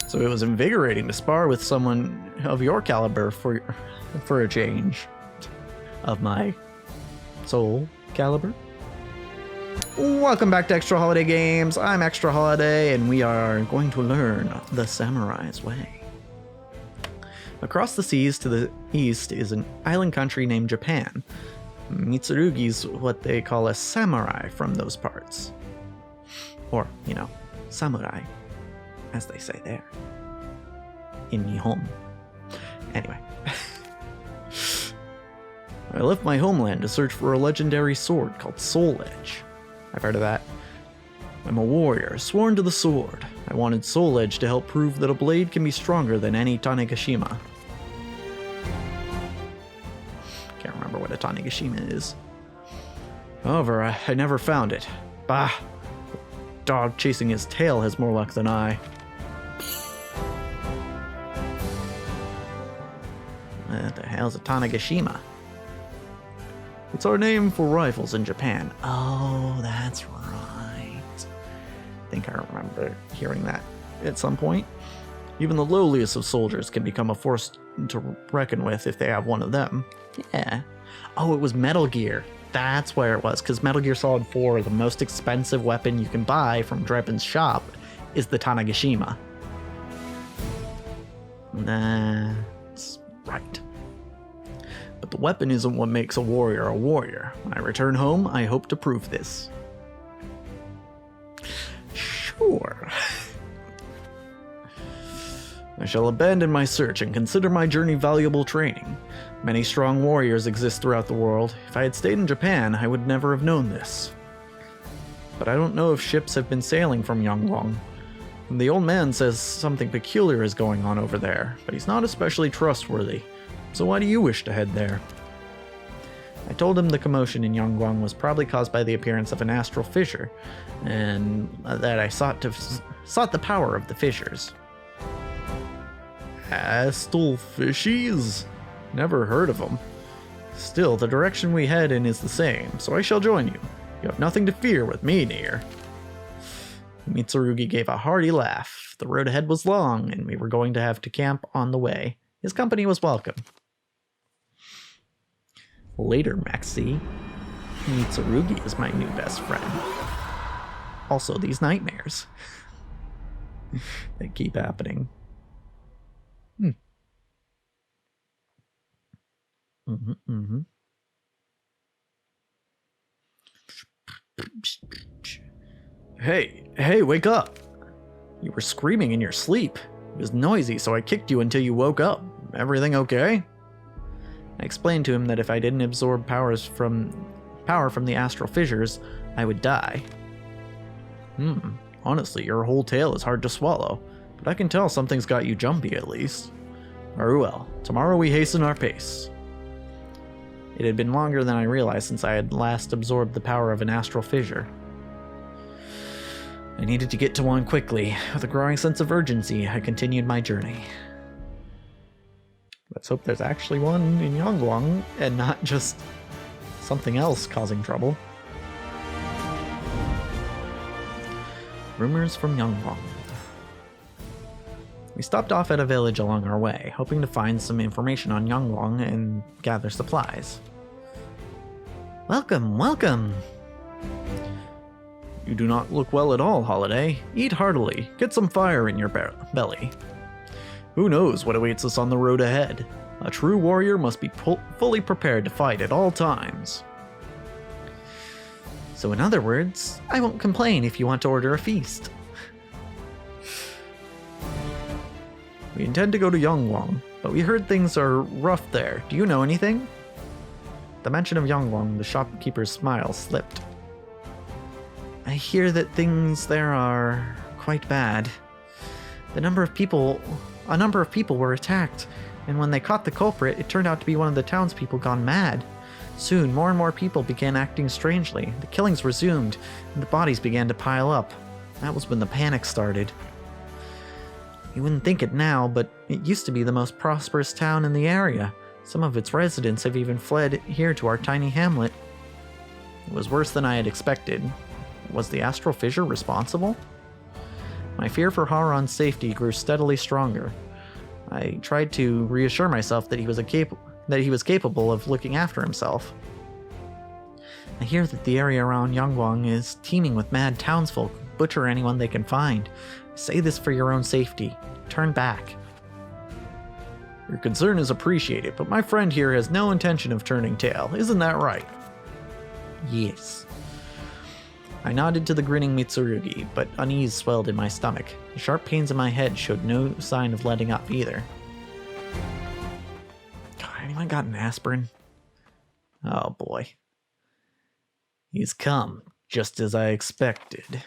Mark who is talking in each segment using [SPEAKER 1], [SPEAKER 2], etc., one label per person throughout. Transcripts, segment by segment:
[SPEAKER 1] So it was invigorating to spar with someone of your caliber for a change. Of my soul caliber. Welcome back to Extra Holiday Games. I'm Extra Holiday, and we are going to learn the samurai's way. Across the seas to the east is an island country named Japan. Mitsurugi's what they call a samurai from those parts. Or, you know, samurai, as they say there. In Nihon. Anyway. I left my homeland to search for a legendary sword called Soul Edge. I've heard of that. I'm a warrior, sworn to the sword. I wanted Soul Edge to help prove that a blade can be stronger than any Tanegashima. Can't remember what a Tanegashima is. However, I never found it. Bah! Dog chasing his tail has more luck than I. What the hell's a Tanegashima? It's our name for rifles in Japan. Oh, that's right. I think I remember hearing that at some point. Even the lowliest of soldiers can become a force to reckon with if they have one of them. Yeah. Oh, it was Metal Gear. That's where it was, because Metal Gear Solid 4, the most expensive weapon you can buy from Drebin's shop, is the Tanegashima. That's right. But the weapon isn't what makes a warrior a warrior. When I return home, I hope to prove this. Sure. I shall abandon my search and consider my journey valuable training. Many strong warriors exist throughout the world. If I had stayed in Japan, I would never have known this. But I don't know if ships have been sailing from Yangwang. The old man says something peculiar is going on over there, but he's not especially trustworthy. So why do you wish to head there? I told him the commotion in Yangwang was probably caused by the appearance of an astral fissure, and that I sought the power of the fissures. Astral fishies? Never heard of them. Still, the direction we head in is the same, so I shall join you. You have nothing to fear with me near. Mitsurugi gave a hearty laugh. The road ahead was long, and we were going to have to camp on the way. His company was welcome. Later, Maxi. Mitsurugi is my new best friend. Also, these nightmares. They keep happening. Hey, wake up! You were screaming in your sleep. It was noisy, so I kicked you until you woke up. Everything okay? I explained to him that if I didn't absorb power from the astral fissures, I would die. Honestly, your whole tale is hard to swallow, but I can tell something's got you jumpy at least. Very well, tomorrow we hasten our pace. It had been longer than I realized since I had last absorbed the power of an astral fissure. I needed to get to one quickly. With a growing sense of urgency, I continued my journey. Let's hope there's actually one in Yangwang, and not just something else causing trouble. Rumors from Yangwang. We stopped off at a village along our way, hoping to find some information on Yangwang and gather supplies. Welcome, welcome! You do not look well at all, Holiday. Eat heartily. Get some fire in your belly. Who knows what awaits us on the road ahead? A true warrior must be fully prepared to fight at all times. So in other words, I won't complain if you want to order a feast. We intend to go to Yangwang, but we heard things are rough there. Do you know anything? At the mention of Yangwang, the shopkeeper's smile slipped. I hear that things there are quite bad. A number of people were attacked, and when they caught the culprit, it turned out to be one of the townspeople gone mad. Soon, more and more people began acting strangely. The killings resumed, and the bodies began to pile up. That was when the panic started. You wouldn't think it now, but it used to be the most prosperous town in the area. Some of its residents have even fled here to our tiny hamlet. It was worse than I had expected. Was the astral fissure responsible? My fear for Haran's safety grew steadily stronger. I tried to reassure myself that he was capable of looking after himself. I hear that the area around Yangwang is teeming with mad townsfolk who butcher anyone they can find. Say this for your own safety. Turn back. Your concern is appreciated, but my friend here has no intention of turning tail. Isn't that right? Yes. I nodded to the grinning Mitsurugi, but unease swelled in my stomach. The sharp pains in my head showed no sign of letting up either. God, anyone got an aspirin? Oh boy. He's come, just as I expected.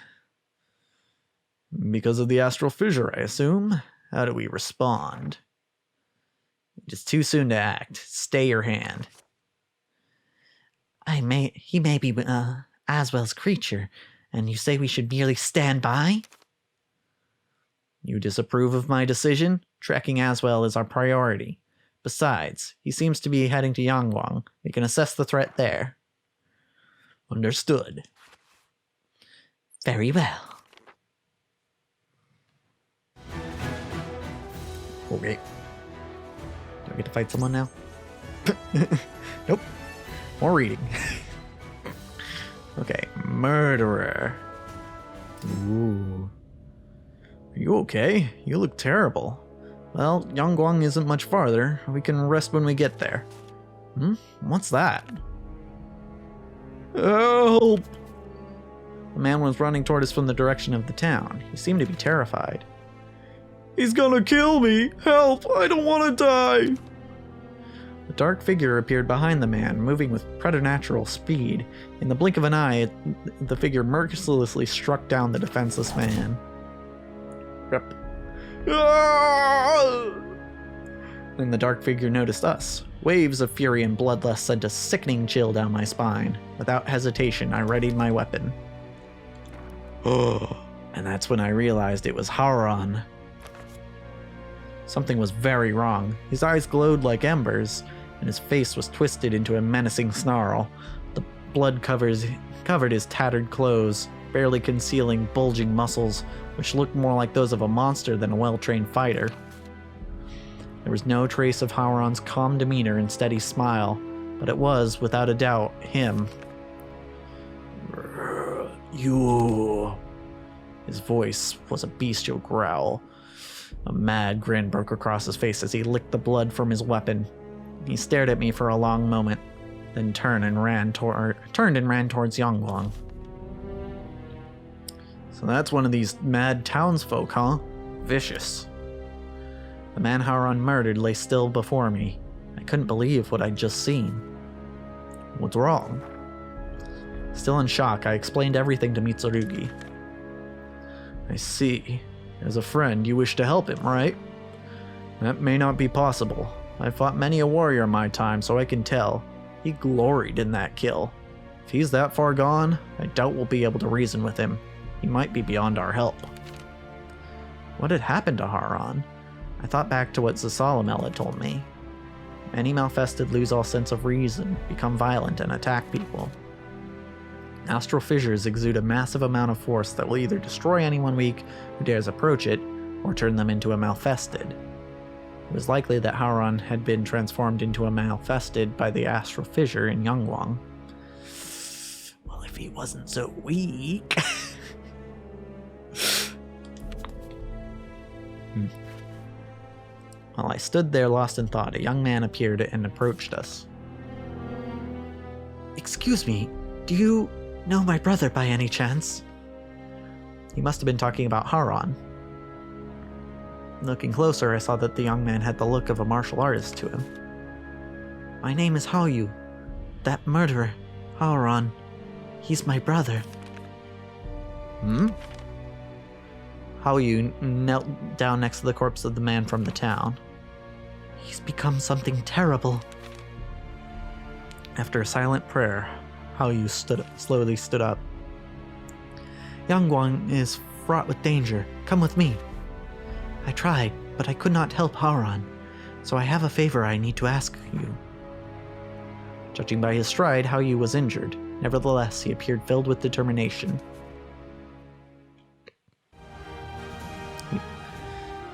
[SPEAKER 1] Because of the astral fissure, I assume? How do we respond? It is too soon to act. Stay your hand. He may be Aswell's creature, and you say we should merely stand by? You disapprove of my decision? Tracking Aswell is our priority. Besides, he seems to be heading to Yangwang. We can assess the threat there. Understood. Very well. Okay. Do I get to fight someone now? Nope. More reading. Okay, murderer. Ooh. Are you okay? You look terrible. Well, Yangwang isn't much farther. We can rest when we get there. What's that? Help! The man was running toward us from the direction of the town. He seemed to be terrified. He's gonna kill me! Help! I don't want to die! A dark figure appeared behind the man, moving with preternatural speed. In the blink of an eye, the figure mercilessly struck down the defenseless man. Yep. Then the dark figure noticed us. Waves of fury and bloodlust sent a sickening chill down my spine. Without hesitation, I readied my weapon. And that's when I realized it was Haran. Something was very wrong. His eyes glowed like embers, and his face was twisted into a menacing snarl. The blood covered his tattered clothes, barely concealing bulging muscles, which looked more like those of a monster than a well-trained fighter. There was no trace of Haran's calm demeanor and steady smile, but it was, without a doubt, him. You. His voice was a bestial growl. A mad grin broke across his face as he licked the blood from his weapon. He stared at me for a long moment, then turned and ran towards Yangwang. So that's one of these mad townsfolk, huh? Vicious. The man Haran murdered lay still before me. I couldn't believe what I'd just seen. What's wrong? Still in shock, I explained everything to Mitsurugi. I see. As a friend, you wish to help him, right? That may not be possible. I've fought many a warrior in my time, so I can tell. He gloried in that kill. If he's that far gone, I doubt we'll be able to reason with him. He might be beyond our help. What had happened to Haran? I thought back to what Zasalamel had told me. Many Malfested lose all sense of reason, become violent, and attack people. Astral fissures exude a massive amount of force that will either destroy anyone weak who dares approach it, or turn them into a Malfested. It was likely that Haran had been transformed into a Malfested by the astral fissure in Yangwang. Well, if he wasn't so weak... While I stood there lost in thought, a young man appeared and approached us. Excuse me, do you know my brother by any chance? He must have been talking about Haran. Looking closer, I saw that the young man had the look of a martial artist to him. My name is Haoyu. That murderer, Haran, he's my brother. Haoyu knelt down next to the corpse of the man from the town. He's become something terrible. After a silent prayer, Haoyu slowly stood up. Yangwang is fraught with danger. Come with me. I tried, but I could not help Haran, so I have a favor I need to ask you. Judging by his stride, Haoyu was injured. Nevertheless, he appeared filled with determination.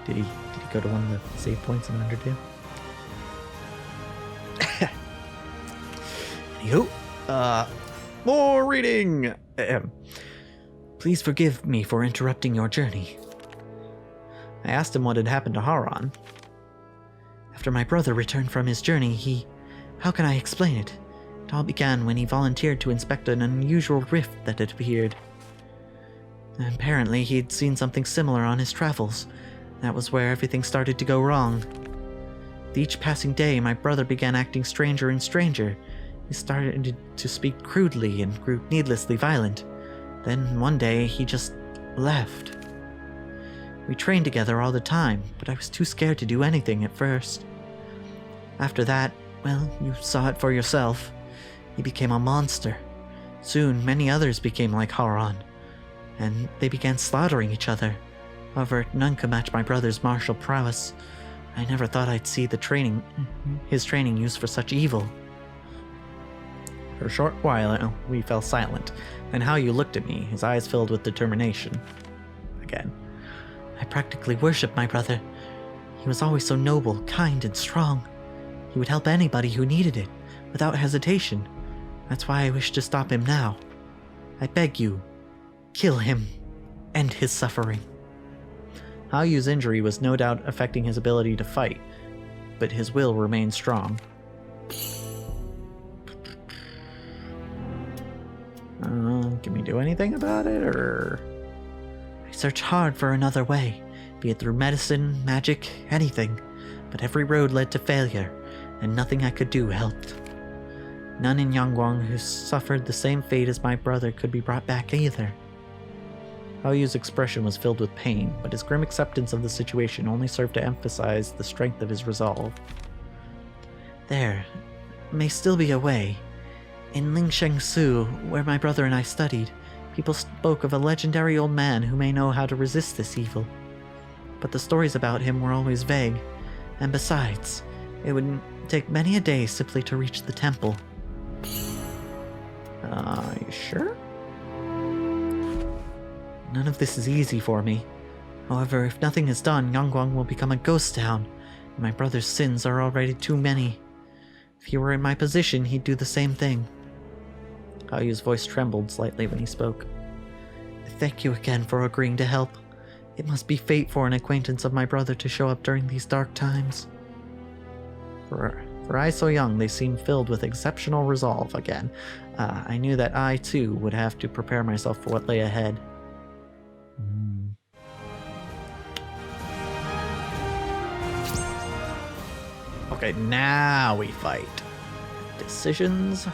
[SPEAKER 1] Did he go to one of the save points in Undertale? Anywho, more reading! Please forgive me for interrupting your journey. I asked him what had happened to Haran. After my brother returned from his journey, how can I explain it? It all began when he volunteered to inspect an unusual rift that had appeared. Apparently, he'd seen something similar on his travels. That was where everything started to go wrong. With each passing day, my brother began acting stranger and stranger. He started to speak crudely and grew needlessly violent. Then one day, he just left. We trained together all the time, but I was too scared to do anything at first. After that, well, you saw it for yourself. He became a monster. Soon, many others became like Haran, and they began slaughtering each other. However, none could match my brother's martial prowess. I never thought I'd see his training used for such evil. For a short while, we fell silent. Then Haoyu looked at me, his eyes filled with determination. Again. I practically worshipped my brother. He was always so noble, kind, and strong. He would help anybody who needed it, without hesitation. That's why I wish to stop him now. I beg you, kill him. End his suffering. Haoyu's injury was no doubt affecting his ability to fight, but his will remained strong. Can we do anything about it, or...? I searched hard for another way, be it through medicine, magic, anything, but every road led to failure, and nothing I could do helped. None in Yangguang who suffered the same fate as my brother could be brought back either. Haoyu's expression was filled with pain, but his grim acceptance of the situation only served to emphasize the strength of his resolve. There may still be a way. In Lingsheng-su, where my brother and I studied, people spoke of a legendary old man who may know how to resist this evil. But the stories about him were always vague, and besides, it would take many a day simply to reach the temple. You sure? None of this is easy for me. However, if nothing is done, Yangguang will become a ghost town, and my brother's sins are already too many. If he were in my position, he'd do the same thing. Haoyu's voice trembled slightly when he spoke. Thank you again for agreeing to help. It must be fate for an acquaintance of my brother to show up during these dark times. For eyes so young, they seemed filled with exceptional resolve again. I knew that I, too, would have to prepare myself for what lay ahead. Okay, now we fight. Decisions.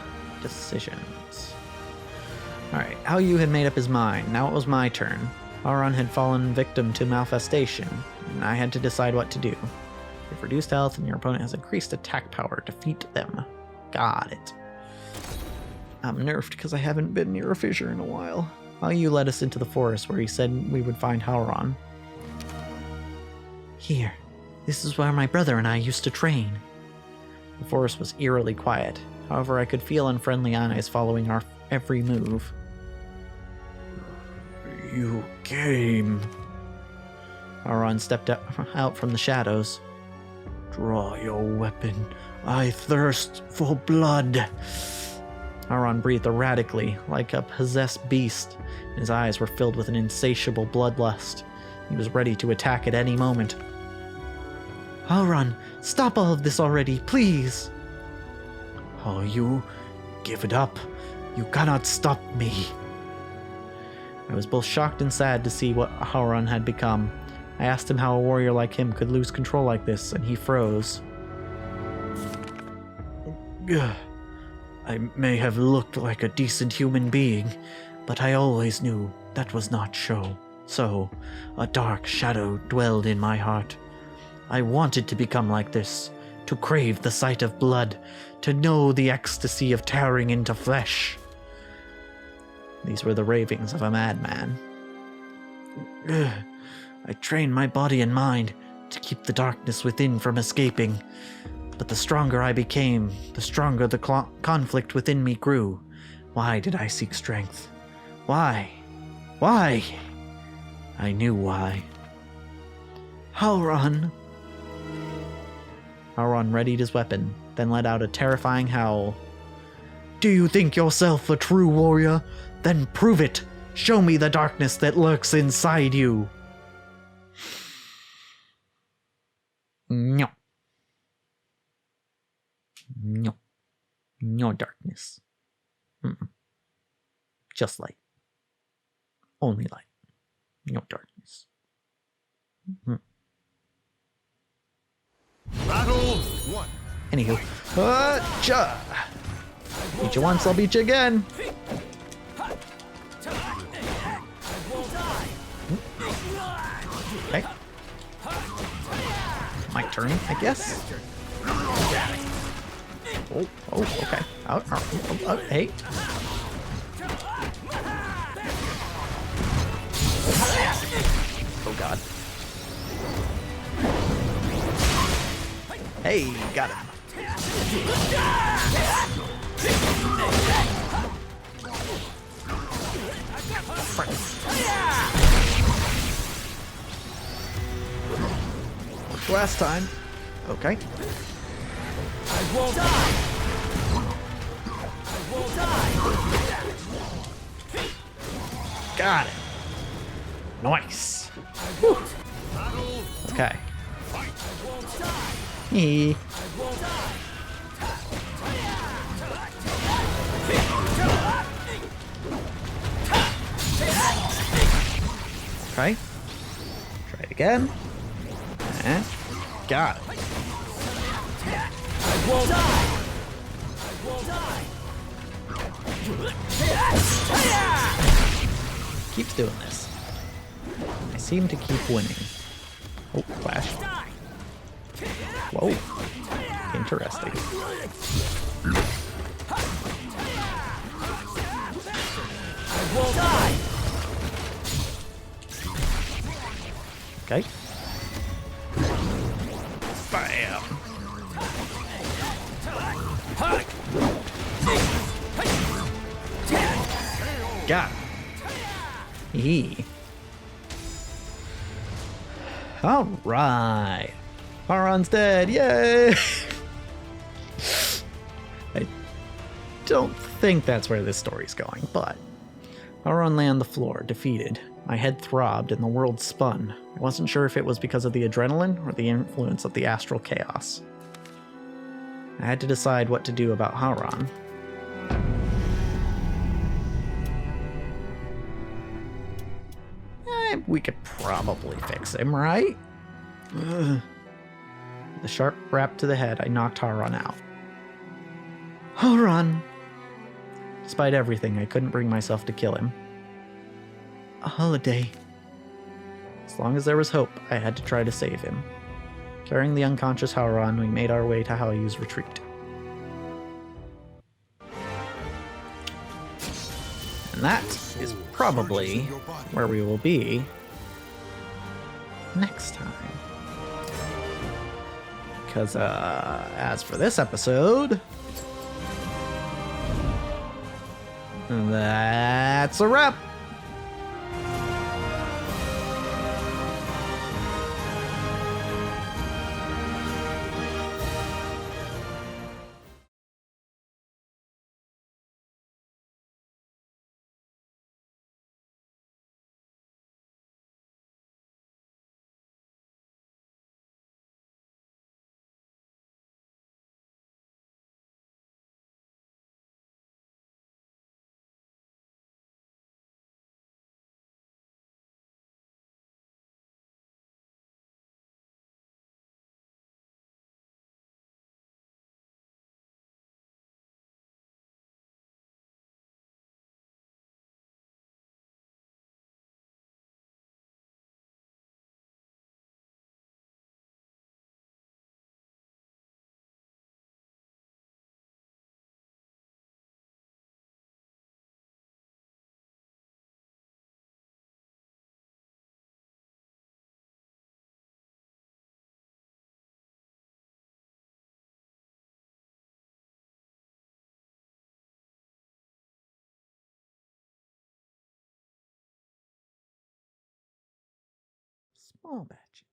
[SPEAKER 1] Alright, Haoyu had made up his mind. Now it was my turn. Haran had fallen victim to malfestation, and I had to decide what to do. If reduced health and your opponent has increased attack power, defeat them. Got it. I'm nerfed because I haven't been near a fissure in a while. Haoyu led us into the forest where he said we would find Haran. Here. This is where my brother and I used to train. The forest was eerily quiet. However, I could feel unfriendly eyes following our every move. You came. Haran stepped out from the shadows. Draw your weapon. I thirst for blood. Haran breathed erratically, like a possessed beast. His eyes were filled with an insatiable bloodlust. He was ready to attack at any moment. Haran, stop all of this already, please! Oh, you give it up. You cannot stop me. I was both shocked and sad to see what Haran had become. I asked him how a warrior like him could lose control like this, and he froze. I may have looked like a decent human being, but I always knew that was not so. A dark shadow dwelled in my heart. I wanted to become like this, to crave the sight of blood, to know the ecstasy of tearing into flesh. These were the ravings of a madman. I trained my body and mind to keep the darkness within from escaping. But the stronger I became, the stronger the conflict within me grew. Why did I seek strength? Why? I knew why. Howron! Howron readied his weapon, then let out a terrifying howl. Do you think yourself a true warrior? Then prove it! Show me the darkness that lurks inside you! No. No. No darkness. Mm-mm. Just light. Only light. No darkness. Mm-hmm.
[SPEAKER 2] Battle 1.
[SPEAKER 1] Anywho. Cha! Beat you once, I'll beat you again. Okay. My turn, I guess. Oh, okay. Hey. Oh, God. Hey, got him. Worked last time. Okay.
[SPEAKER 2] I won't die.
[SPEAKER 1] Got it. Nice. Whew. Okay. He. Okay. Try it again. And got it.
[SPEAKER 2] I won't die.
[SPEAKER 1] Keeps doing this. I seem to keep winning. Oh, flash. Whoa. Interesting.
[SPEAKER 2] I won't die.
[SPEAKER 1] Okay. Bam. Got it. Eee. All right. Howron's dead. Yay! I don't think that's where this story's going, but Howron lay on the floor, defeated. My head throbbed and the world spun. I wasn't sure if it was because of the adrenaline or the influence of the astral chaos. I had to decide what to do about Howron. We could probably fix him, right? Ugh. With a sharp rap to the head, I knocked Howron out. Howron! Despite everything, I couldn't bring myself to kill him. A holiday. As long as there was hope, I had to try to save him. Carrying the unconscious Howron, we made our way to Haoyu's retreat. And that is probably where we will be next time. Because, as for this episode, that's a wrap. Small batches.